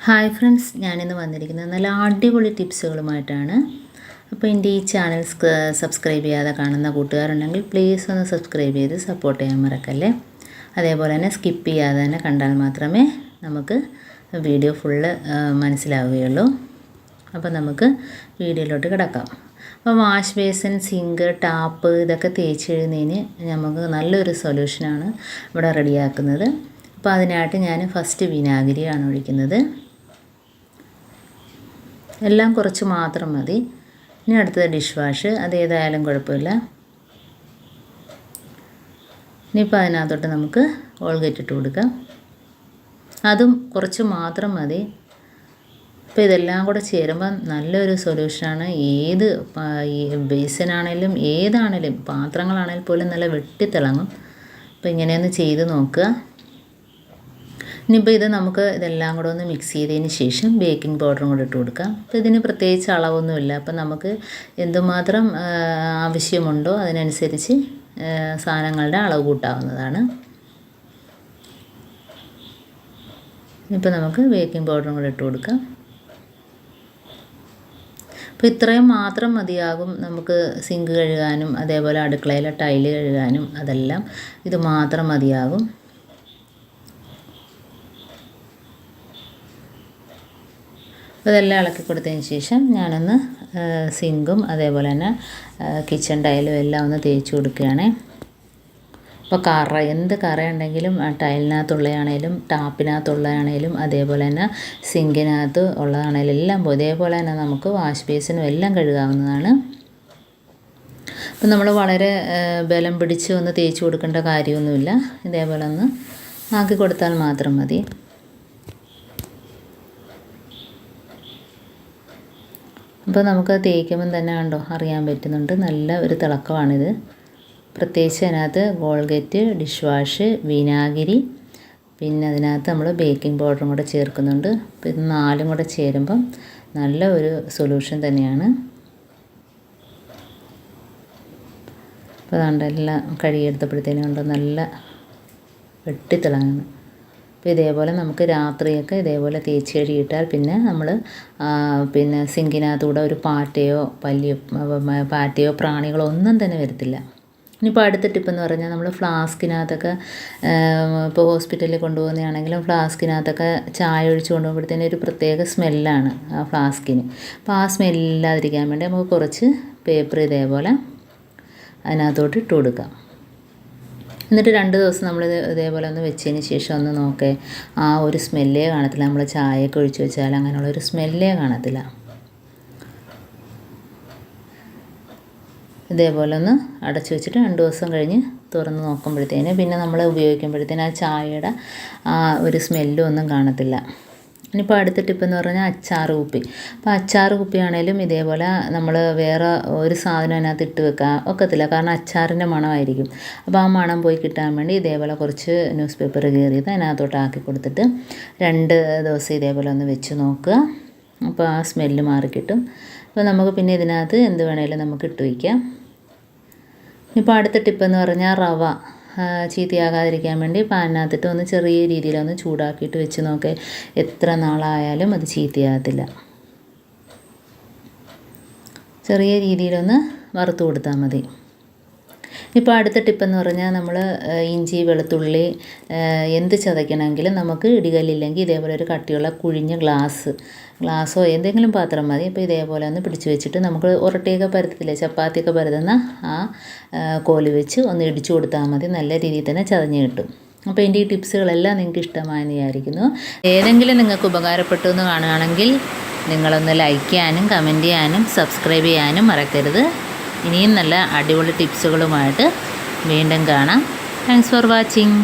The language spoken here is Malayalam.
ഹായ് ഫ്രണ്ട്സ്, ഞാനിന്ന് വന്നിരിക്കുന്നത് നല്ല അടിപൊളി ടിപ്സുകളുമായിട്ടാണ്. അപ്പോൾ എൻ്റെ ഈ ചാനൽ സബ്സ്ക്രൈബ് ചെയ്യാതെ കാണുന്ന കൂട്ടുകാരുണ്ടെങ്കിൽ പ്ലീസ് ഒന്ന് സബ്സ്ക്രൈബ് ചെയ്ത് സപ്പോർട്ട് ചെയ്യാൻ മറക്കല്ലേ. അതേപോലെ തന്നെ സ്കിപ്പ് ചെയ്യാതെ തന്നെ കണ്ടാൽ മാത്രമേ നമുക്ക് വീഡിയോ ഫുള്ള് മനസ്സിലാവുകയുള്ളൂ. അപ്പോൾ നമുക്ക് വീഡിയോയിലോട്ട് കിടക്കാം. അപ്പോൾ വാഷ് ബേസിൻ, സിങ്ക്, ടാപ്പ് ഇതൊക്കെ തേച്ച് കഴിയുന്നതിന് നമുക്ക് നല്ലൊരു സൊല്യൂഷനാണ് ഇവിടെ റെഡിയാക്കുന്നത്. അപ്പോൾ അതിനായിട്ട് ഞാൻ ഫസ്റ്റ് വിനാഗിരിയാണ് ഒഴിക്കുന്നത്. എല്ലാം കുറച്ച് മാത്രം മതി. ഇനി അടുത്തത് ഡിഷ് വാഷ്, അത് ഏതായാലും കുഴപ്പമില്ല. ഇനിയിപ്പോൾ അതിനകത്തോട്ട് നമുക്ക് കോൾഗേറ്റ് ഇട്ട് കൊടുക്കാം. അതും കുറച്ച് മാത്രം മതി. അപ്പോൾ ഇതെല്ലാം കൂടെ ചേരുമ്പോൾ നല്ലൊരു സൊല്യൂഷനാണ്. ഏത് ബേസിനാണേലും ഏതാണേലും പാത്രങ്ങളാണെങ്കിൽ പോലും നല്ല വെട്ടിത്തിളങ്ങും. അപ്പോൾ ഇങ്ങനെയൊന്ന് ചെയ്ത് നോക്കുക. ഇനിയിപ്പോൾ നമുക്ക് ഇതെല്ലാം കൂടെ ഒന്ന് മിക്സ് ചെയ്തതിന് ശേഷം ബേക്കിംഗ് പൗഡറും കൂടെ ഇട്ട് കൊടുക്കാം. അപ്പോൾ ഇതിന് പ്രത്യേകിച്ച് അളവൊന്നുമില്ല. അപ്പോൾ നമുക്ക് എന്തുമാത്രം ആവശ്യമുണ്ടോ അതിനനുസരിച്ച് സാധനങ്ങളുടെ അളവ് കൂട്ടാവുന്നതാണ്. ഇപ്പോൾ നമുക്ക് ബേക്കിംഗ് പൗഡറും കൂടെ ഇട്ട് കൊടുക്കാം. അപ്പോൾ ഇത്രയും മാത്രം മതിയാകും നമുക്ക് സിങ്ക് കഴുകാനും അതേപോലെ അടുക്കളയിലെ ടൈല് കഴുകാനും. അതെല്ലാം ഇത് മാത്രം മതിയാകും. അപ്പോൾ ഇതെല്ലാം ഇളക്കി കൊടുത്തതിന് ശേഷം ഞാനൊന്ന് സിങ്കും അതേപോലെ തന്നെ കിച്ചൺ ടൈലും എല്ലാം ഒന്ന് തേച്ച് കൊടുക്കുകയാണ്. അപ്പോൾ എന്ത് കറയുണ്ടെങ്കിലും ടൈലിനകത്തുള്ളതാണേലും ടാപ്പിനകത്തുള്ളതാണേലും അതേപോലെ തന്നെ സിങ്കിനകത്ത് ഉള്ളതാണേലും എല്ലാം ഇതേപോലെ തന്നെ നമുക്ക് വാഷ് ബേസിനും എല്ലാം കഴുകാവുന്നതാണ്. അപ്പോൾ നമ്മൾ വളരെ ബലം പിടിച്ച് ഒന്ന് തേച്ച് കൊടുക്കേണ്ട കാര്യമൊന്നുമില്ല. ഇതേപോലെ ഒന്ന് ആക്കി കൊടുത്താൽ മാത്രം മതി. അപ്പോൾ നമുക്ക് തേക്കുമ്പം തന്നെ കണ്ടോ അറിയാൻ പറ്റുന്നുണ്ട്, നല്ല ഒരു തിളക്കമാണിത്. പ്രത്യേകിച്ച് അതിനകത്ത് കോൾഗേറ്റ്, ഡിഷ് വാഷ്, വിനാഗിരി, പിന്നെ അതിനകത്ത് നമ്മൾ ബേക്കിംഗ് പൗഡറും കൂടെ ചേർക്കുന്നുണ്ട്. അപ്പോൾ ഇത് നാലും കൂടെ ചേരുമ്പം നല്ല ഒരു സൊല്യൂഷൻ തന്നെയാണ്. അപ്പോൾ അതുകൊണ്ട് എല്ലാം കഴുകിയെടുത്തപ്പോഴത്തേനും കൊണ്ട് നല്ല വെട്ടിത്തിളങ്ങുന്നു. അപ്പോൾ ഇതേപോലെ നമുക്ക് രാത്രിയൊക്കെ ഇതേപോലെ തേച്ച് കഴുകിയിട്ടാൽ പിന്നെ നമ്മൾ സിങ്കിനകത്തൂടെ ഒരു പാറ്റയോ പ്രാണികളോ ഒന്നും തന്നെ വരത്തില്ല. ഇനിയിപ്പോൾ അടുത്ത ടിപ്പെന്ന് പറഞ്ഞാൽ നമ്മൾ ഫ്ലാസ്കിനകത്തൊക്കെ ഇപ്പോൾ ഹോസ്പിറ്റലിൽ കൊണ്ടുപോകുന്നതാണെങ്കിലും ഫ്ലാസ്കിനകത്തൊക്കെ ചായ ഒഴിച്ച് കൊണ്ടുപോകുമ്പോഴത്തേനും ഒരു പ്രത്യേക സ്മെല്ലാണ് ആ ഫ്ലാസ്കിന്. അപ്പോൾ ആ സ്മെല്ലില്ലാതിരിക്കാൻ വേണ്ടി നമുക്ക് കുറച്ച് പേപ്പർ ഇതേപോലെ അതിനകത്തോട്ട് ഇട്ട് കൊടുക്കാം. എന്നിട്ട് 2 ദിവസം നമ്മൾ ഇതേപോലെ ഒന്ന് വെച്ചതിന് ശേഷം ഒന്ന് നോക്കേ, ആ ഒരു സ്മെല്ലേ കാണത്തില്ല. നമ്മൾ ചായയൊക്കെ ഒഴിച്ച് വെച്ചാൽ അങ്ങനെയുള്ളൊരു സ്മെല്ലേ കാണത്തില്ല. ഇതേപോലെ ഒന്ന് അടച്ചു വെച്ചിട്ട് 2 ദിവസം കഴിഞ്ഞ് തുറന്ന് നോക്കുമ്പോഴത്തേന് പിന്നെ നമ്മൾ ഉപയോഗിക്കുമ്പോഴത്തേന് ആ ചായയുടെ ആ ഒരു സ്മെല്ലും ഒന്നും കാണത്തില്ല. ഇനിയിപ്പോൾ അടുത്ത ടിപ്പെന്ന് പറഞ്ഞാൽ അച്ചാർ കുപ്പി. അപ്പോൾ അച്ചാർ കുപ്പിയാണേലും ഇതേപോലെ നമ്മൾ വേറെ ഒരു സാധനം അതിനകത്ത് ഇട്ട് വെക്കാൻ ഒക്കത്തില്ല, കാരണം അച്ചാറിൻ്റെ മണമായിരിക്കും. അപ്പോൾ ആ മണം പോയി കിട്ടാൻ വേണ്ടി ഇതേപോലെ കുറച്ച് ന്യൂസ് പേപ്പർ കീറിയത് അതിനകത്തോട്ട് ആക്കി കൊടുത്തിട്ട് 2 ദിവസം ഇതേപോലെ ഒന്ന് വെച്ച് നോക്കുക. അപ്പോൾ ആ സ്മെല്ല് മാറിക്കിട്ടും. അപ്പോൾ നമുക്ക് പിന്നെ ഇതിനകത്ത് എന്ത് വേണേലും നമുക്ക് ഇട്ട് വയ്ക്കാം. ഇപ്പോൾ അടുത്ത ടിപ്പെന്ന് പറഞ്ഞാൽ റവ ചീത്തയാകാതിരിക്കാൻ വേണ്ടി പാനിനകത്തിട്ട് ഒന്ന് ചെറിയ രീതിയിലൊന്ന് ചൂടാക്കിയിട്ട് വെച്ച് നോക്കേ, എത്ര നാളായാലും അത് ചീത്തയാകത്തില്ല. ചെറിയ രീതിയിലൊന്ന് വറുത്ത് കൊടുത്താൽ മതി. ഇപ്പോൾ അടുത്ത ടിപ്പെന്ന് പറഞ്ഞാൽ നമ്മൾ ഇഞ്ചി, വെളുത്തുള്ളി എന്ത് ചതയ്ക്കണമെങ്കിലും നമുക്ക് ഇടികല്ലില്ലെങ്കിൽ ഇതേപോലെ ഒരു കട്ടിയുള്ള കുഴിഞ്ഞ ഗ്ലാസ്സോ എന്തെങ്കിലും പാത്രം മതി. അപ്പോൾ ഇതേപോലെ ഒന്ന് പിടിച്ച് വെച്ചിട്ട് നമുക്ക് ഉരുട്ടിയൊക്കെ പരത്തത്തില്ലേ, ചപ്പാത്തിയൊക്കെ പരത്തുന്ന ആ കോല് വെച്ച് ഒന്ന് ഇടിച്ചു കൊടുത്താൽ മതി. നല്ല രീതിയിൽ തന്നെ ചതഞ്ഞ് കിട്ടും. അപ്പോൾ എൻ്റെ ഈ ടിപ്സുകളെല്ലാം നിങ്ങൾക്ക് ഇഷ്ടമായെന്ന് വിചാരിക്കുന്നു. ഏതെങ്കിലും നിങ്ങൾക്ക് ഉപകാരപ്പെട്ടു എന്ന് കാണുകയാണെങ്കിൽ നിങ്ങളൊന്ന് ലൈക്ക് ചെയ്യാനും കമൻറ്റ് ചെയ്യാനും സബ്സ്ക്രൈബ് ചെയ്യാനും മറക്കരുത്. ഇനിയും നല്ല അടിപൊളി ടിപ്സുകളുമായിട്ട് വീണ്ടും കാണാം. Thanks for watching.